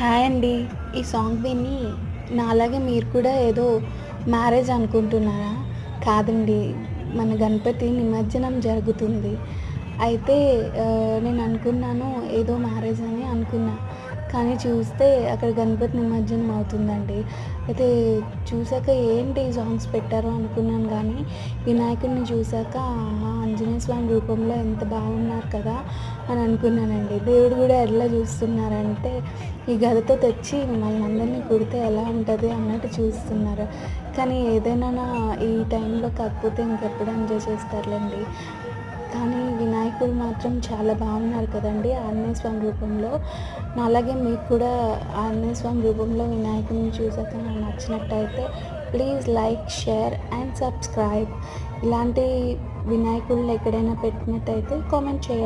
Hi అండి. ఈ song విని నాలాగే మీరు కూడా ఏదో మ్యారేజ్ అనుకుంటున్నారా? కాదండి. మన గణపతి నిమజ్జనం జరుగుతుంది. అయితే నేను అనుకున్నాను ఏదో మ్యారేజ్ అని అనుకున్నా. కానీ చూస్తే అక్కడ గణపతి నిమజ్జనం అవుతుందండి. అయితే చూసాక ఏంటి ఈ సాంగ్స్ పెట్టారు అనుకున్నాను గానీ, వినాయకుడిని చూసాక ఆహా! ఆంజనేయ స్వామి రూపంలో ఎంత బాగున్నారు కదా అని అనుకున్నానండి. దేవుడు కూడా ఎట్లా చూస్తున్నారంటే, ఈ గదతో తెచ్చి మిమ్మల్ని అందరినీ కొడితే ఎలా ఉంటది అన్నట్టు చూస్తున్నారు. కానీ ఏదైనా ఈ టైంలో కాకపోతే ఇంకెప్పుడు ఎంజాయ్ చేస్తారులెండి. కానీ వినాయకుడు మాత్రం చాలా బాగున్నారు కదండీ! ఆంజనేయ స్వామి రూపంలో. నాలాగే మీకు కూడా ఆంజనేయ స్వామి రూపంలో వినాయకుడిని చూసాక నాకు నచ్చినట్టయితే please like, share and subscribe. ఇలాంటి వినాయకుడిని ఎక్కడైనా పెట్టినట్టయితే కామెంట్ చేయండి.